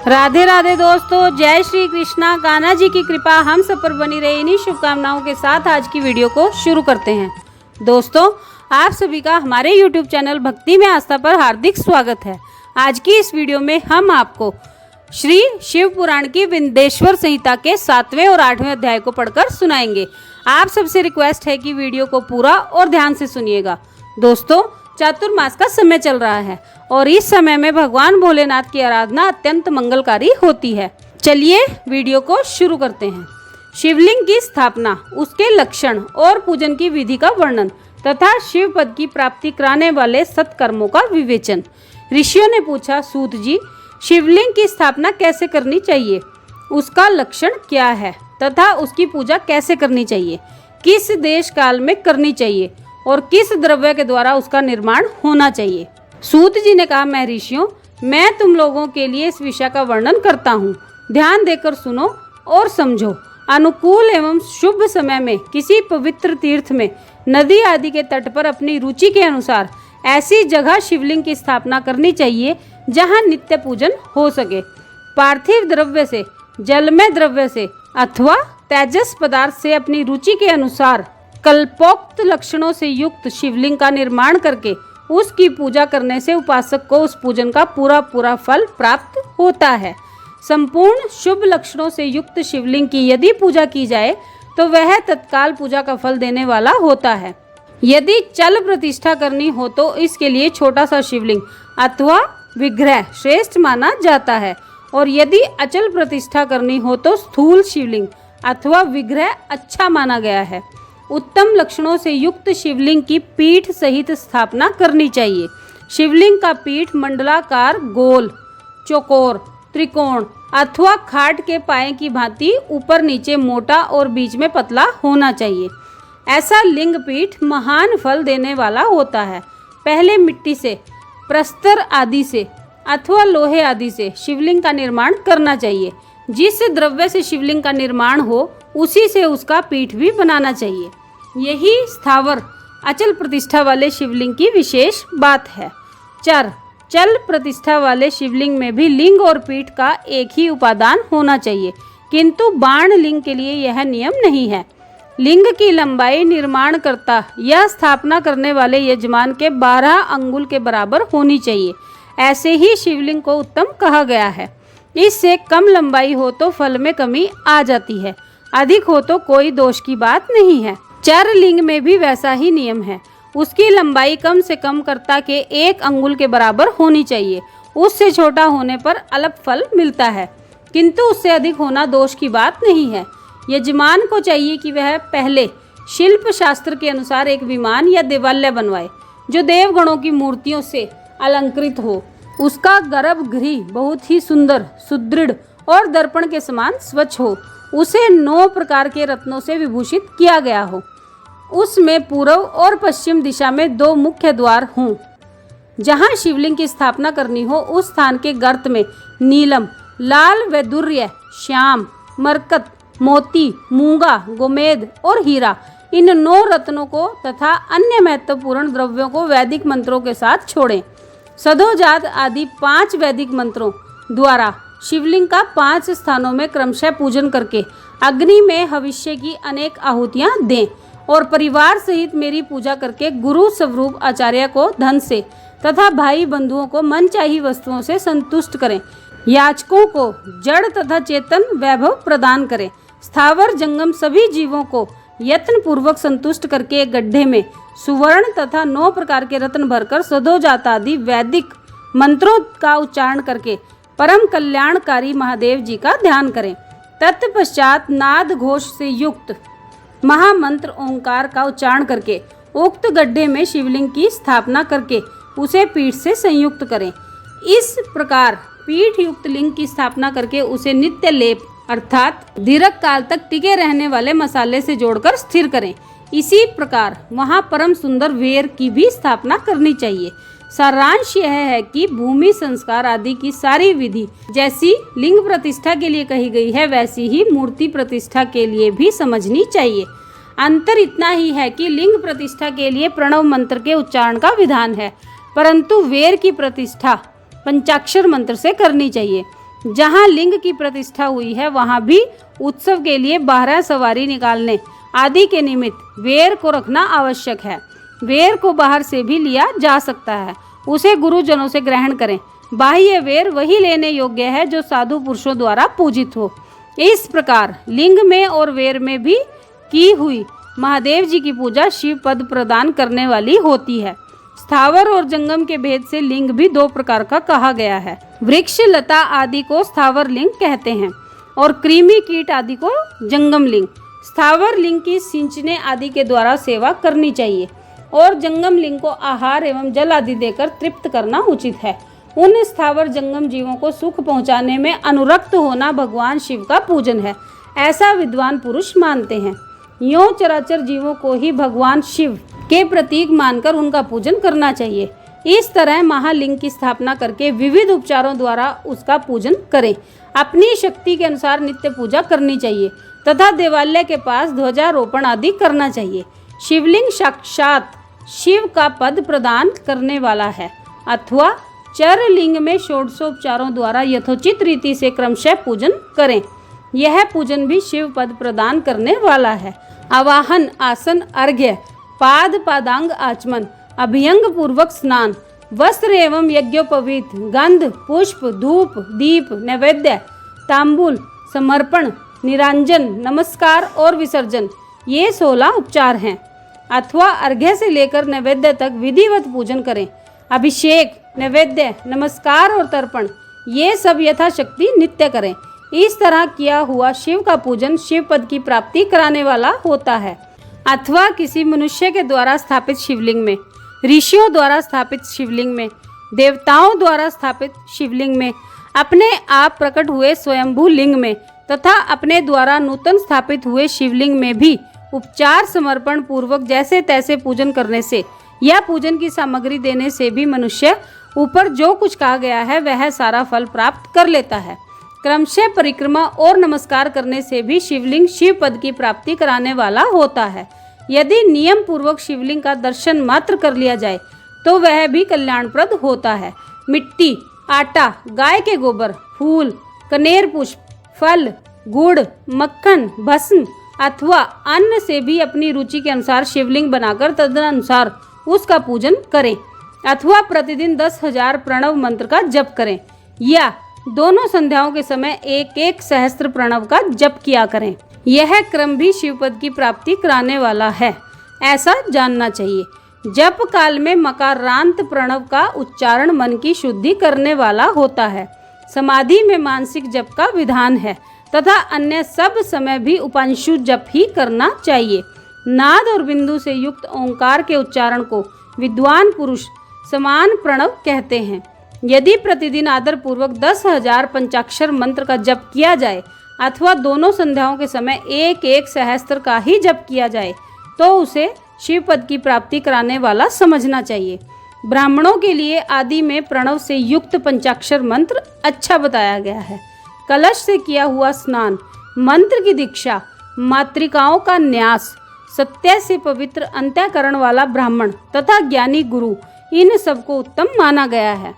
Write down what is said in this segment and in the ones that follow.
राधे राधे दोस्तों, जय श्री कृष्णा। कान्हा जी की कृपा हम सब पर बनी रहे, इन्हीं शुभकामनाओं के साथ आज की वीडियो को शुरू करते हैं। दोस्तों, आप सभी का हमारे YouTube चैनल भक्ति में आस्था पर हार्दिक स्वागत है। आज की इस वीडियो में हम आपको श्री शिव पुराण की विंध्येश्वर संहिता के 7वें और 8वें अध्याय को पढ़कर सुनाएंगे। आप सबसे रिक्वेस्ट है कि वीडियो को पूरा और ध्यान से सुनिएगा। दोस्तों, चातुर्मास का समय चल रहा है और इस समय में भगवान भोलेनाथ की आराधना अत्यंत मंगलकारी होती है। चलिए वीडियो को शुरू करते हैं। शिवलिंग की स्थापना, उसके लक्षण और पूजन की विधि का वर्णन तथा शिव पद की प्राप्ति कराने वाले सत्कर्मों का विवेचन। ऋषियों ने पूछा, सूत जी, शिवलिंग की स्थापना कैसे करनी चाहिए, उसका लक्षण क्या है तथा उसकी पूजा कैसे करनी चाहिए, किस देश काल में करनी चाहिए और किस द्रव्य के द्वारा उसका निर्माण होना चाहिए। सूत जी ने कहा, मैं ऋषियों, मैं तुम लोगों के लिए इस विषय का वर्णन करता हूँ, ध्यान देकर सुनो और समझो। अनुकूल एवं शुभ समय में किसी पवित्र तीर्थ में, नदी आदि के तट पर अपनी रुचि के अनुसार ऐसी जगह शिवलिंग की स्थापना करनी चाहिए जहाँ नित्य पूजन हो सके। पार्थिव द्रव्य से, जलमय द्रव्य से अथवा तेजस पदार्थ से अपनी रुचि के अनुसार कल्पोक्त लक्षणों से युक्त शिवलिंग का निर्माण करके उसकी पूजा करने से उपासक को उस पूजन का पूरा फल प्राप्त होता है। संपूर्ण शुभ लक्षणों से युक्त शिवलिंग की यदि पूजा की जाए तो वह तत्काल पूजा का फल देने वाला होता है। यदि चल प्रतिष्ठा करनी हो तो इसके लिए छोटा सा शिवलिंग अथवा विग्रह श्रेष्ठ माना जाता है, और यदि अचल प्रतिष्ठा करनी हो तो स्थूल शिवलिंग अथवा विग्रह अच्छा माना गया है। उत्तम लक्षणों से युक्त शिवलिंग की पीठ सहित स्थापना करनी चाहिए। शिवलिंग का पीठ मंडलाकार, गोल, चौकोर, त्रिकोण अथवा खाट के पाए की भांति ऊपर नीचे मोटा और बीच में पतला होना चाहिए। ऐसा लिंग पीठ महान फल देने वाला होता है। पहले मिट्टी से, प्रस्तर आदि से अथवा लोहे आदि से शिवलिंग का निर्माण करना चाहिए। जिस द्रव्य से शिवलिंग का निर्माण हो उसी से उसका पीठ भी बनाना चाहिए। यही स्थावर अचल प्रतिष्ठा वाले शिवलिंग की विशेष बात है। चल प्रतिष्ठा वाले शिवलिंग में भी लिंग और पीठ का एक ही उपादान होना चाहिए, किंतु बाण लिंग के लिए यह नियम नहीं है। लिंग की लंबाई निर्माणकर्ता या स्थापना करने वाले यजमान के 12 अंगुल के बराबर होनी चाहिए। ऐसे ही शिवलिंग को उत्तम कहा गया है। इससे कम लंबाई हो तो फल में कमी आ जाती है, अधिक हो तो कोई दोष की बात नहीं है। चर लिंग में भी वैसा ही नियम है। उसकी लंबाई कम से कम कर्ता के 1 अंगुल के बराबर होनी चाहिए। उससे छोटा होने पर अल्प फल मिलता है, किंतु उससे अधिक होना दोष की बात नहीं है। यजमान को चाहिए कि वह पहले शिल्प शास्त्र के अनुसार एक विमान या देवालय बनवाए जो देवगणों की मूर्तियों से अलंकृत हो। उसका गर्भगृह बहुत ही सुंदर, सुदृढ़ और दर्पण के समान स्वच्छ हो। उसे 9 प्रकार के रत्नों से विभूषित किया गया हो। उसमें पूर्व और पश्चिम दिशा में 2 मुख्य द्वार हों। जहाँ शिवलिंग की स्थापना करनी हो उस स्थान के गर्त में नीलम, लाल वैदुर्य, श्याम, मरकत, मोती, मूंगा, गोमेद और हीरा, इन 9 रत्नों को तथा अन्य महत्वपूर्ण द्रव्यों को वैदिक मंत्रों के साथ छोड़ें। सधोजात आदि 5 वैदिक मंत्रों द्वारा शिवलिंग का 5 स्थानों में क्रमशः पूजन करके अग्नि में भविष्य की अनेक आहुतियां दें और परिवार सहित मेरी पूजा करके गुरु स्वरूप आचार्य को धन से तथा भाई बंधुओं को मनचाही वस्तुओं से संतुष्ट करें। याचकों को जड़ तथा चेतन वैभव प्रदान करें। स्थावर जंगम सभी जीवों को यत्न पूर्वक संतुष्ट करके एक गड्ढे में सुवर्ण तथा 9 प्रकार के रत्न भरकर सधोजात आदि वैदिक मंत्रों का उच्चारण करके परम कल्याणकारी महादेव जी का ध्यान करें। तत्पश्चात नाद घोष से युक्त महामंत्र ओंकार का उच्चारण करके उक्त गड्ढे में शिवलिंग की स्थापना करके उसे पीठ से संयुक्त करें। इस प्रकार पीठ युक्त लिंग की स्थापना करके उसे नित्य लेप अर्थात दीर्घ काल तक टिके रहने वाले मसाले से जोड़कर स्थिर करें। इसी प्रकार वहाँ परम सुंदर वेर की भी स्थापना करनी चाहिए। सारांश यह है कि भूमि संस्कार आदि की सारी विधि जैसी लिंग प्रतिष्ठा के लिए कही गई है वैसी ही मूर्ति प्रतिष्ठा के लिए भी समझनी चाहिए। अंतर इतना ही है कि लिंग प्रतिष्ठा के लिए प्रणव मंत्र के उच्चारण का विधान है, परंतु वेर की प्रतिष्ठा पंचाक्षर मंत्र से करनी चाहिए। जहाँ लिंग की प्रतिष्ठा हुई है वहाँ भी उत्सव के लिए 12 सवारी निकालने आदि के निमित्त वेर को रखना आवश्यक है। वेर को बाहर से भी लिया जा सकता है, उसे गुरुजनों से ग्रहण करें। बाह्य वेर वही लेने योग्य है जो साधु पुरुषों द्वारा पूजित हो। इस प्रकार लिंग में और वेर में भी की हुई महादेव जी की पूजा शिव पद प्रदान करने वाली होती है। स्थावर और जंगम के भेद से लिंग भी 2 प्रकार का कहा गया है। वृक्ष लता आदि को स्थावर लिंग कहते हैं और कृमि कीट आदि को जंगम लिंग। स्थावर लिंग की सिंचने आदि के द्वारा सेवा करनी चाहिए और जंगम लिंग को आहार एवं जल आदि देकर तृप्त करना उचित है। उन स्थावर जंगम जीवों को सुख पहुंचाने में अनुरक्त होना भगवान शिव का पूजन है, ऐसा विद्वान पुरुष मानते हैं। यों चराचर जीवों को ही भगवान शिव के प्रतीक मानकर उनका पूजन करना चाहिए। इस तरह महालिंग की स्थापना करके विविध उपचारों द्वारा उसका पूजन करें। अपनी शक्ति के अनुसार नित्य पूजा करनी चाहिए तथा देवालय के पास ध्वजारोपण आदि करना चाहिए। शिवलिंग साक्षात शिव का पद प्रदान करने वाला है अथवा चर लिंग में षोडशोपचारों द्वारा यथोचित रीति से क्रमशः पूजन करें। यह पूजन भी शिव पद प्रदान करने वाला है। आवाहन, आसन, अर्घ्य, पाद पादांग आचमन, अभियंग पूर्वक स्नान, वस्त्र एवं यज्ञोपवीत, गंध, पुष्प, धूप, दीप, नैवेद्य, तांबूल, समर्पण, निरांजन, नमस्कार और विसर्जन, ये 16 उपचार हैं। अथवा अर्घ्य से लेकर नैवेद्य तक विधिवत पूजन करें। अभिषेक, नैवेद्य, नमस्कार और तर्पण, ये सब यथाशक्ति नित्य करें। इस तरह किया हुआ शिव का पूजन शिव पद की प्राप्ति कराने वाला होता है। अथवा किसी मनुष्य के द्वारा स्थापित शिवलिंग में, ऋषियों द्वारा स्थापित शिवलिंग में, देवताओं द्वारा स्थापित शिवलिंग में, अपने आप प्रकट हुए स्वयंभू लिंग में तथा अपने द्वारा नूतन स्थापित हुए शिवलिंग में भी उपचार समर्पण पूर्वक जैसे तैसे पूजन करने से या पूजन की सामग्री देने से भी मनुष्य ऊपर जो कुछ कहा गया है वह सारा फल प्राप्त कर लेता है। क्रमशः परिक्रमा और नमस्कार करने से भी शिवलिंग शिव पद की प्राप्ति कराने वाला होता है। यदि नियम पूर्वक शिवलिंग का दर्शन मात्र कर लिया जाए तो वह भी कल्याणप्रद होता है। मिट्टी, आटा, गाय के गोबर, फूल, कनेर पुष्प, फल, गुड़, मक्खन, भस्म अथवा अन्न से भी अपनी रुचि के अनुसार शिवलिंग बनाकर तदनुसार उसका पूजन करें। अथवा प्रतिदिन 10,000 प्रणव मंत्र का जप करें या दोनों संध्याओं के समय 1-1 सहस्त्र प्रणव का जप किया करें। यह क्रम भी शिवपद की प्राप्ति कराने वाला है, ऐसा जानना चाहिए। जप काल में मकारांत प्रणव का उच्चारण मन की शुद्धि करने वाला होता है। समाधि में मानसिक जप का विधान है तथा अन्य सब समय भी उपांशु जप ही करना चाहिए। नाद और बिंदु से युक्त ओंकार के उच्चारण को विद्वान पुरुष समान प्रणव कहते हैं। यदि प्रतिदिन आदर पूर्वक 10,000 पंचाक्षर मंत्र का जप किया जाए अथवा दोनों संध्याओं के समय 1-1 सहस्त्र का ही जप किया जाए तो उसे शिव पद की प्राप्ति कराने वाला समझना चाहिए। ब्राह्मणों के लिए आदि में प्रणव से युक्त पंचाक्षर मंत्र अच्छा बताया गया है। कलश से किया हुआ स्नान, मंत्र की दीक्षा, मातृकाओं का न्यास, सत्य से पवित्र अंत्यकरण वाला ब्राह्मण तथा ज्ञानी गुरु, इन सबको उत्तम माना गया है।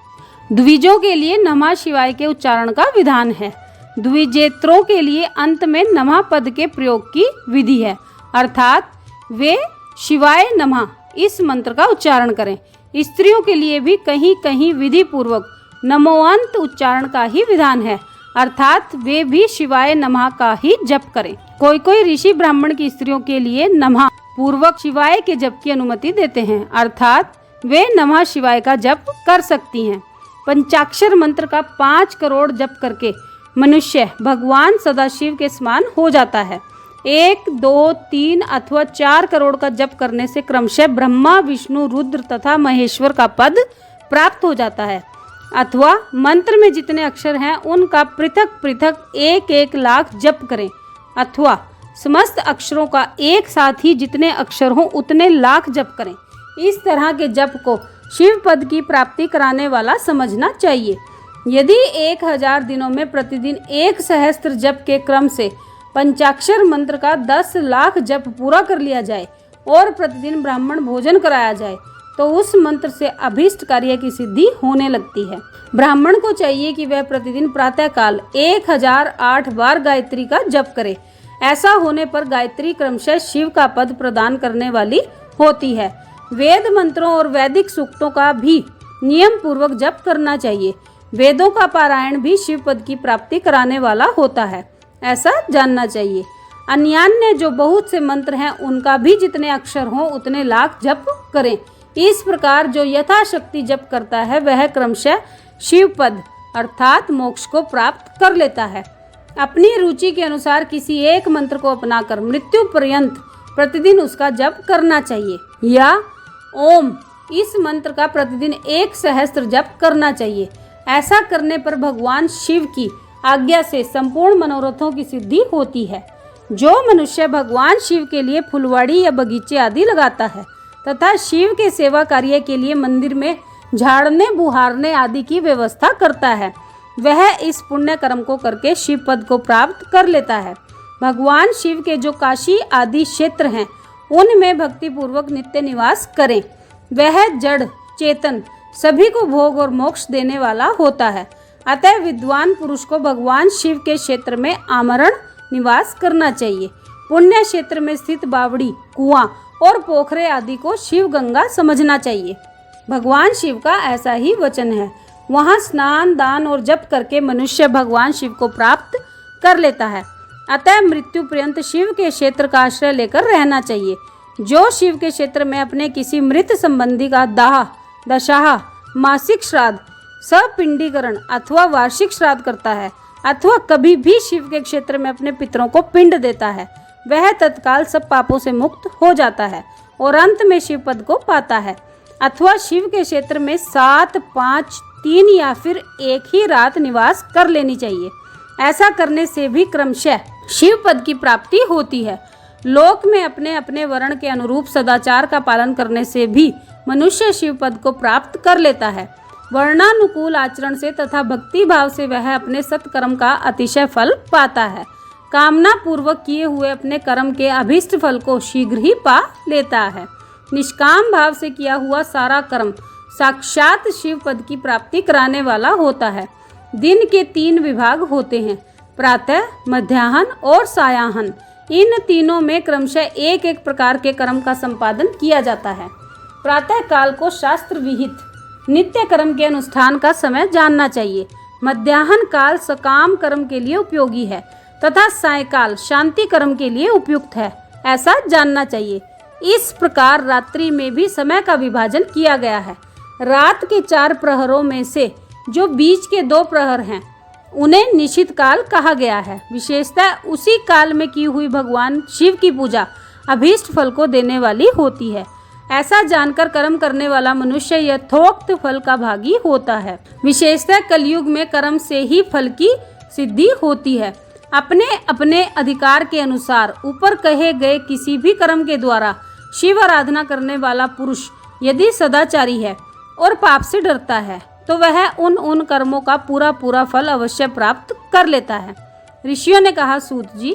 द्विजों के लिए नमः शिवाय के उच्चारण का विधान है। द्विजेत्रों के लिए अंत में नमः पद के प्रयोग की विधि है, अर्थात वे शिवाय नमः इस मंत्र का उच्चारण करें। स्त्रियों के लिए भी कहीं कहीं विधि पूर्वक नमोअंत उच्चारण का ही विधान है, अर्थात वे भी शिवाय नमः का ही जप करें। कोई कोई ऋषि ब्राह्मण की स्त्रियों के लिए नमः पूर्वक शिवाय के जप की अनुमति देते हैं, अर्थात वे नमः शिवाय का जप कर सकती हैं। पंचाक्षर मंत्र का 5 करोड़ जप करके मनुष्य भगवान सदाशिव के समान हो जाता है। 1, 2, 3 अथवा 4 करोड़ का जप करने से क्रमशः ब्रह्मा, विष्णु, रुद्र तथा महेश्वर का पद प्राप्त हो जाता है। अथवा मंत्र में जितने अक्षर हैं उनका पृथक पृथक 1-1 लाख जप करें, अथवा समस्त अक्षरों का एक साथ ही जितने अक्षर हों उतने लाख जप करें। इस तरह के जप को शिव पद की प्राप्ति कराने वाला समझना चाहिए। यदि 1000 दिनों में प्रतिदिन 1 सहस्त्र जप के क्रम से पंचाक्षर मंत्र का 10 लाख जप पूरा कर लिया जाए और प्रतिदिन ब्राह्मण भोजन कराया जाए तो उस मंत्र से अभीष्ट कार्य की सिद्धि होने लगती है। ब्राह्मण को चाहिए कि वह प्रतिदिन प्रातःकाल 1008 बार गायत्री का जप करे। ऐसा होने पर गायत्री क्रमशः शिव का पद प्रदान करने वाली होती है। वेद मंत्रों और वैदिक सूक्तों का भी नियम पूर्वक जप करना चाहिए। वेदों का पारायण भी शिव पद की प्राप्ति कराने वाला होता है, ऐसा जानना चाहिए। अन्यान्य जो बहुत से मंत्र हैं उनका भी जितने अक्षर हों उतने लाख जप करें। इस प्रकार जो यथाशक्ति जप करता है वह क्रमशः शिव पद अर्थात मोक्ष को प्राप्त कर लेता है। अपनी रुचि के अनुसार किसी एक मंत्र को अपनाकर मृत्यु पर्यंत प्रतिदिन उसका जप करना चाहिए। या ओम इस मंत्र का प्रतिदिन 1 सहस्त्र जप करना चाहिए। ऐसा करने पर भगवान शिव की आज्ञा से संपूर्ण मनोरथों की सिद्धि होती है। जो मनुष्य भगवान शिव के लिए फुलवाड़ी या बगीचे आदि लगाता है तथा शिव के सेवा कार्य के लिए मंदिर में झाड़ने बुहारने आदि की व्यवस्था करता है, वह इस पुण्य कर्म को करके शिव पद को प्राप्त कर लेता है। भगवान शिव के जो काशी आदि क्षेत्र हैं उनमें भक्ति पूर्वक नित्य निवास करें। वह जड़ चेतन सभी को भोग और मोक्ष देने वाला होता है। अतः विद्वान पुरुष को भगवान शिव के क्षेत्र में आमरण निवास करना चाहिए। पुण्य क्षेत्र में स्थित बावड़ी, कुआं और पोखरे आदि को शिव गंगा समझना चाहिए। भगवान शिव का ऐसा ही वचन है। वहाँ स्नान दान और जप करके मनुष्य भगवान शिव को प्राप्त कर लेता है। अतः मृत्यु पर्यंत शिव के क्षेत्र का आश्रय लेकर रहना चाहिए। जो शिव के क्षेत्र में अपने किसी मृत संबंधी का दाह दशाह मासिक श्राद्ध सपिंडीकरण अथवा वार्षिक श्राद्ध करता है अथवा कभी भी शिव के क्षेत्र में अपने पितरों को पिंड देता है, वह तत्काल सब पापों से मुक्त हो जाता है और अंत में शिव पद को पाता है। अथवा शिव के क्षेत्र में 7, 5, 3 या फिर एक ही रात निवास कर लेनी चाहिए। ऐसा करने से भी क्रमशः शिव पद की प्राप्ति होती है। लोक में अपने अपने वर्ण के अनुरूप सदाचार का पालन करने से भी मनुष्य शिव पद को प्राप्त कर लेता है। वर्णानुकूल आचरण से तथा भक्ति भाव से वह अपने सत्कर्म का अतिशय फल पाता है। कामना पूर्वक किए हुए अपने कर्म के अभीष्ट फल को शीघ्र ही पा लेता है। निष्काम भाव से किया हुआ सारा कर्म साक्षात शिव पद की प्राप्ति कराने वाला होता है। दिन के 3 विभाग होते हैं, प्रातः, मध्याह्न और सायाह्न। इन तीनों में क्रमशः एक एक प्रकार के कर्म का संपादन किया जाता है। प्रातः काल को शास्त्र विहित नित्य कर्म के अनुष्ठान का समय जानना चाहिए। मध्याह्न काल सकाम कर्म के लिए उपयोगी है तथा सायकाल शांति कर्म के लिए उपयुक्त है, ऐसा जानना चाहिए। इस प्रकार रात्रि में भी समय का विभाजन किया गया है। रात के 4 प्रहरों में से जो बीच के 2 प्रहर हैं उन्हें निशित काल कहा गया है। विशेषतः उसी काल में की हुई भगवान शिव की पूजा अभीष्ट फल को देने वाली होती है। ऐसा जानकर कर्म करने वाला मनुष्य यथोक्त फल का भागी होता है। विशेषतः कलयुग में कर्म से ही फल की सिद्धि होती है। अपने अपने अधिकार के अनुसार ऊपर कहे गए किसी भी कर्म के द्वारा शिव आराधना करने वाला पुरुष यदि सदाचारी है और पाप से डरता है तो वह उन कर्मों का पूरा फल अवश्य प्राप्त कर लेता है। ऋषियों ने कहा, सूत जी,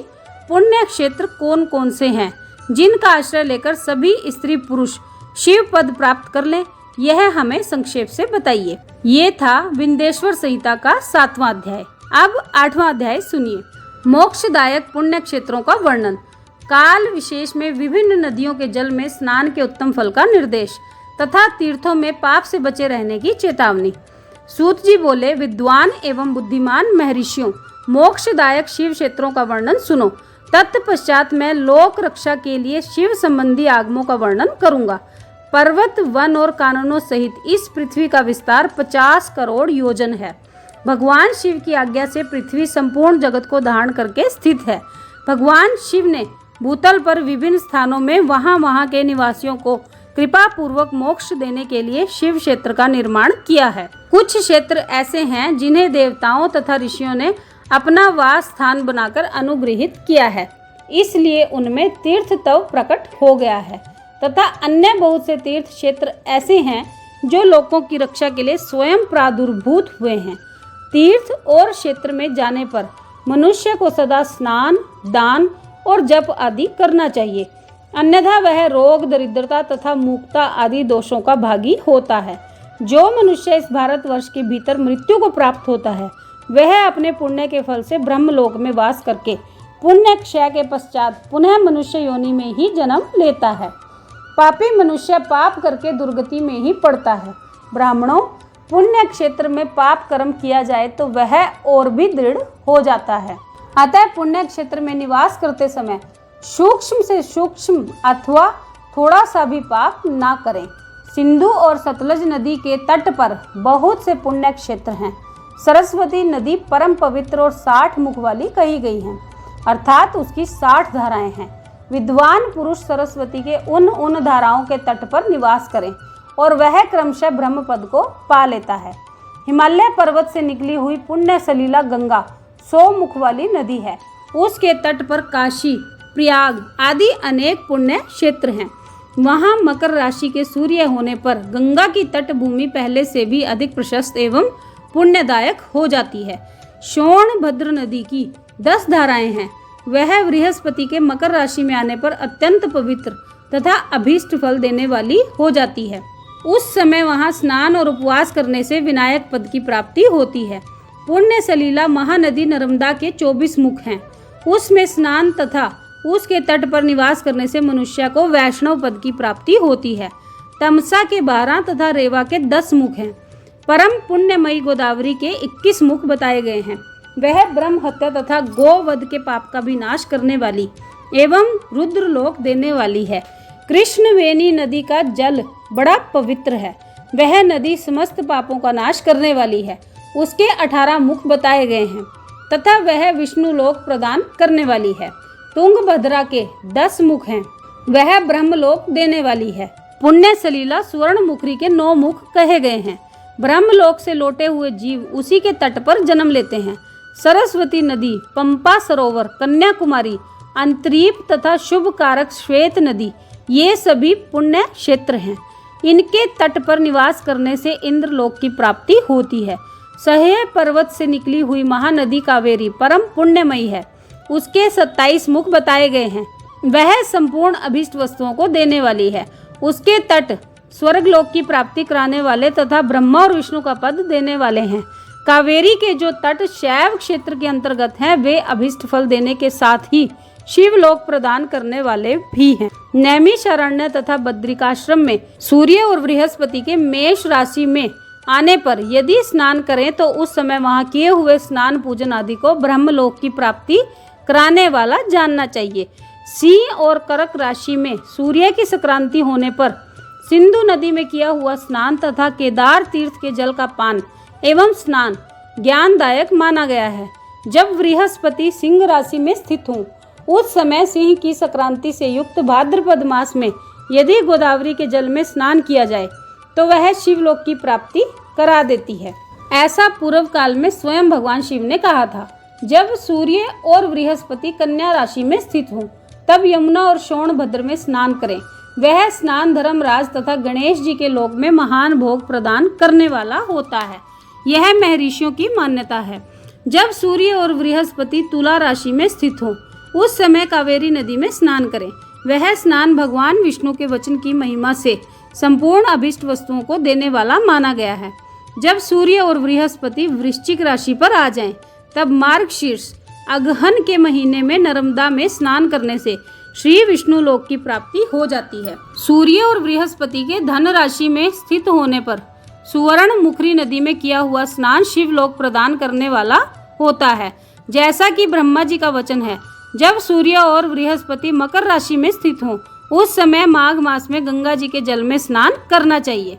पुण्य क्षेत्र कौन कौन से हैं जिनका आश्रय लेकर सभी स्त्री पुरुष शिव पद प्राप्त कर लें, यह हमें संक्षेप से बताइए। ये था विंध्येश्वर संहिता का 7वां अध्याय। अब 8वां अध्याय सुनिए। मोक्षदायक पुण्य क्षेत्रों का वर्णन। काल विशेष में विभिन्न नदियों के जल में स्नान के उत्तम फल का निर्देश तथा तीर्थों में पाप से बचे रहने की चेतावनी। सूत जी बोले, विद्वान एवं बुद्धिमान महर्षियों, मोक्षदायक शिव क्षेत्रों का वर्णन सुनो। तत्पश्चात मैं लोक रक्षा के लिए शिव संबंधी आगमों का वर्णन करूंगा। पर्वत, वन और काननों सहित इस पृथ्वी का विस्तार 50 करोड़ योजन है। भगवान शिव की आज्ञा से पृथ्वी संपूर्ण जगत को धारण करके स्थित है। भगवान शिव ने भूतल पर विभिन्न स्थानों में वहां के निवासियों को कृपा पूर्वक मोक्ष देने के लिए शिव क्षेत्र का निर्माण किया है। कुछ क्षेत्र ऐसे हैं जिन्हें देवताओं तथा ऋषियों ने अपना वास स्थान बनाकर अनुग्रहित किया है, इसलिए उनमें तीर्थ तव प्रकट हो गया है। तथा अन्य बहुत से तीर्थ क्षेत्र ऐसे हैं जो लोगों की रक्षा के लिए स्वयं प्रादुर्भूत हुए हैं। तीर्थ और क्षेत्र में जाने पर मनुष्य को सदा स्नान, दान और जप आदि करना चाहिए। अन्यथा वह रोग, दरिद्रता तथा मूकता आदि दोषों का भागी होता है। जो मनुष्य इस भारतवर्ष के भीतर मृत्यु को प्राप्त होता है, वह अपने पुण्य के फल से ब्रह्मलोक में वास करके पुण्य क्षय के पश्चात पुनः मनुष्य योनि में ही जन्म लेता है। पापी मनुष्य पाप करके दुर्गति में ही पड़ता है। ब्राह्मणों, पुण्य क्षेत्र में पाप कर्म किया जाए तो वह और भी दृढ़ हो जाता है। अतः पुण्य क्षेत्र में निवास करते समय सूक्ष्म से सूक्ष्म अथवा थोड़ा सा भी पाप ना करें। सिंधु और सतलज नदी के तट पर बहुत से पुण्य क्षेत्र हैं। सरस्वती नदी परम पवित्र और 60 मुख वाली कही गई है, अर्थात उसकी 60 धाराएं हैं। विद्वान पुरुष सरस्वती के उन धाराओं के तट पर निवास करें और वह क्रमशः ब्रह्म पद को पा लेता है। हिमालय पर्वत से निकली हुई पुण्य सलीला गंगा 100 मुख वाली नदी है। उसके तट पर काशी, प्रयाग आदि अनेक पुण्य क्षेत्र हैं। वहाँ मकर राशि के सूर्य होने पर गंगा की तटभूमि पहले से भी अधिक प्रशस्त एवं पुण्यदायक हो जाती है। सोनभद्र नदी की 10 धाराएं हैं। वह बृहस्पति के मकर राशि में आने पर अत्यंत पवित्र तथा अभीष्ट फल देने वाली हो जाती है। उस समय वहाँ स्नान और उपवास करने से विनायक पद की प्राप्ति होती है। पुण्य सलीला महानदी नर्मदा के 24 मुख हैं। उसमें स्नान तथा उसके तट पर निवास करने से मनुष्य को वैष्णव पद की प्राप्ति होती है। तमसा के 12 तथा रेवा के 10 मुख हैं। परम पुण्यमयी गोदावरी के 21 मुख बताए गए हैं। वह ब्रह्म हत्या तथा गोवध के पाप का भी नाश करने वाली एवं रुद्रलोक देने वाली है। कृष्णवेणी नदी का जल बड़ा पवित्र है। वह नदी समस्त पापों का नाश करने वाली है। उसके 18 मुख बताए गए हैं तथा वह विष्णु लोक प्रदान करने वाली है। तुंगभद्रा के 10 मुख हैं। वह ब्रह्मलोक देने वाली है। पुण्य सलीला स्वर्ण मुखरी के 9 मुख कहे गए हैं। ब्रह्मलोक से लौटे हुए जीव उसी के तट पर जन्म लेते हैं। सरस्वती नदी, पंपा सरोवर, कन्याकुमारी, अंतरीप तथा शुभ कारक श्वेत नदी, ये सभी पुण्य क्षेत्र हैं। इनके तट पर निवास करने से इंद्रलोक की प्राप्ति होती है। सह्य पर्वत से निकली हुई महानदी कावेरी परम पुण्यमयी है। उसके 27 मुख बताए गए हैं। वह संपूर्ण अभीष्ट वस्तुओं को देने वाली है। उसके तट स्वर्गलोक की प्राप्ति कराने वाले तथा ब्रह्मा और विष्णु का पद देने वाले हैं। कावेरी के जो तट शैव क्षेत्र के अंतर्गत हैं, वे अभीष्ट फल देने के साथ ही शिवलोक प्रदान करने वाले भी हैं। नैमिषारण्य तथा बद्रिकाश्रम में सूर्य और बृहस्पति के मेष राशि में आने पर यदि स्नान करें तो उस समय वहां किए हुए स्नान पूजन आदि को ब्रह्मलोक की प्राप्ति कराने वाला जानना चाहिए। सिंह और कर्क राशि में सूर्य की संक्रांति होने पर सिंधु नदी में किया हुआ स्नान तथा केदार तीर्थ के जल का पान एवं स्नान ज्ञानदायक माना गया है। जब बृहस्पति सिंह राशि में स्थित हों, उस समय सिंह की संक्रांति से युक्त भाद्रपद मास में यदि गोदावरी के जल में स्नान किया जाए तो वह शिवलोक की प्राप्ति करा देती है। ऐसा पूर्व काल में स्वयं भगवान शिव ने कहा था। जब सूर्य और बृहस्पति कन्या राशि में स्थित हों, तब यमुना और सोनभद्र में स्नान करें। वह स्नान धर्मराज तथा गणेश जी के लोक में महान भोग प्रदान करने वाला होता है। यह महर्षियों की मान्यता है। जब सूर्य और बृहस्पति तुला राशि में स्थित हों, उस समय कावेरी नदी में स्नान करें। वह स्नान भगवान विष्णु के वचन की महिमा से संपूर्ण अभीष्ट वस्तुओं को देने वाला माना गया है। जब सूर्य और बृहस्पति वृश्चिक राशि पर आ जाएं, तब मार्गशीर्ष अगहन के महीने में नर्मदा में स्नान करने से श्री विष्णु लोक की प्राप्ति हो जाती है। सूर्य और बृहस्पति के धन राशि में स्थित होने पर सुवर्ण मुखरी नदी में किया हुआ स्नान शिवलोक प्रदान करने वाला होता है। जैसा कि ब्रह्मा जी का वचन है, जब सूर्य और बृहस्पति मकर राशि में स्थित हों, उस समय माघ मास में गंगा जी के जल में स्नान करना चाहिए।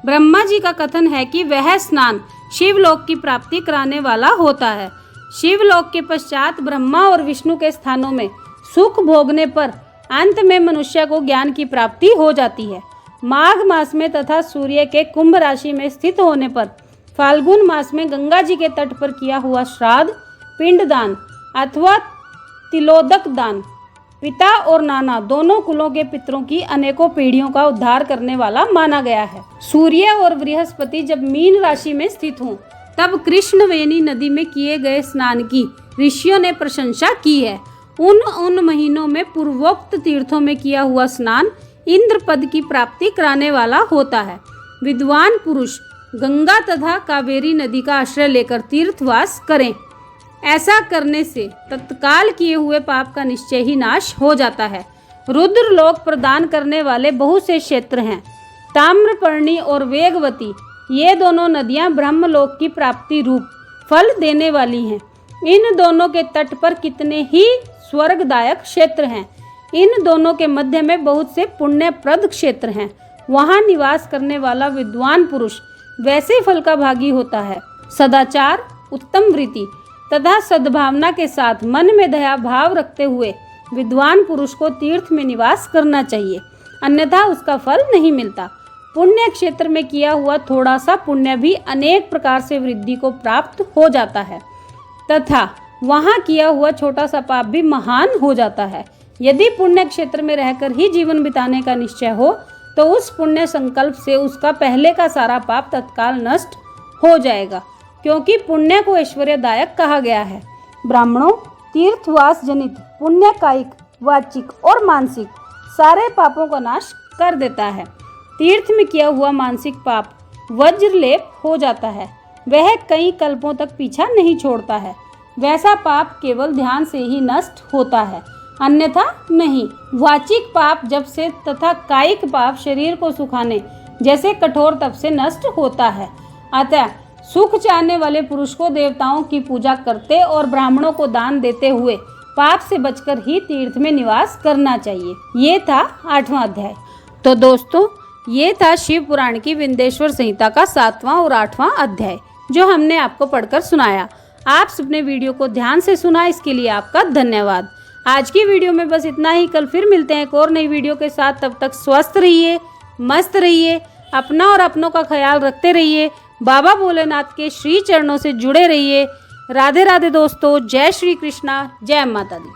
ब्रह्मा जी का कथन है कि वह स्नान शिवलोक की प्राप्ति कराने वाला होता है। शिवलोक के पश्चात ब्रह्मा और विष्णु के स्थानों में सुख भोगने पर अंत में मनुष्य को ज्ञान की प्राप्ति हो जाती है। माघ मास में तथा सूर्य के कुंभ राशि में स्थित होने पर फाल्गुन मास में गंगा जी के तट पर किया हुआ श्राद्ध, पिंडदान अथवा तिलोदक दान पिता और नाना दोनों कुलों के पितरों की अनेकों पीढ़ियों का उद्धार करने वाला माना गया है। सूर्य और बृहस्पति जब मीन राशि में स्थित हों, तब कृष्णवेणी नदी में किए गए स्नान की ऋषियों ने प्रशंसा की है। उन महीनों में पूर्वोक्त तीर्थों में किया हुआ स्नान इंद्र पद की प्राप्ति कराने वाला होता है। विद्वान पुरुष गंगा तथा कावेरी नदी का आश्रय लेकर तीर्थवास करें। ऐसा करने से तत्काल किए हुए पाप का निश्चय ही नाश हो जाता है। रुद्र लोक प्रदान करने वाले बहुत से क्षेत्र हैं। ताम्रपर्णी और वेगवती ये दोनों नदियां ब्रह्मलोक की प्राप्ति रूप फल देने वाली हैं। इन दोनों के तट पर कितने ही स्वर्गदायक क्षेत्र हैं। इन दोनों के मध्य में बहुत से पुण्यप्रद क्षेत्र हैं। वहाँ निवास करने वाला विद्वान पुरुष वैसे फल का भागी होता है। सदाचार, उत्तम वृत्ति तथा सद्भावना के साथ मन में दया भाव रखते हुए विद्वान पुरुष को तीर्थ में निवास करना चाहिए, अन्यथा उसका फल नहीं मिलता। पुण्य क्षेत्र में किया हुआ थोड़ा सा पुण्य भी अनेक प्रकार से वृद्धि को प्राप्त हो जाता है तथा वहाँ किया हुआ छोटा सा पाप भी महान हो जाता है। यदि पुण्य क्षेत्र में रहकर ही जीवन बिताने का निश्चय हो तो उस पुण्य संकल्प से उसका पहले का सारा पाप तत्काल नष्ट हो जाएगा, क्योंकि पुण्य को ऐश्वर्यदायक कहा गया है। ब्राह्मणों, तीर्थवास जनित पुण्य कायिक, वाचिक और मानसिक सारे पापों का नाश कर देता है। तीर्थ में किया हुआ मानसिक पाप वज्रलेप हो जाता है, वह कई कल्पों तक पीछा नहीं छोड़ता है। वैसा पाप केवल ध्यान से ही नष्ट होता है, अन्यथा नहीं। वाचिक पाप जब से तथा कायिक पाप शरीर को सुखाने जैसे कठोर तप से नष्ट होता है। अतः सुख चाहने वाले पुरुष को देवताओं की पूजा करते और ब्राह्मणों को दान देते हुए पाप से बचकर ही तीर्थ में निवास करना चाहिए। ये था 8वां अध्याय। तो दोस्तों, ये था शिव पुराण की विंध्येश्वर संहिता का 7वां और 8वां अध्याय जो हमने आपको पढ़कर सुनाया। आप सबने वीडियो को ध्यान से सुना, इसके लिए आपका धन्यवाद। आज की वीडियो में बस इतना ही। कल फिर मिलते हैं एक और नई वीडियो के साथ। तब तक स्वस्थ रहिए, मस्त रहिए, अपना और अपनों का ख्याल रखते रहिए। बाबा भोलेनाथ के श्री चरणों से जुड़े रहिए। राधे राधे दोस्तों। जय श्री कृष्णा, जय माता दी।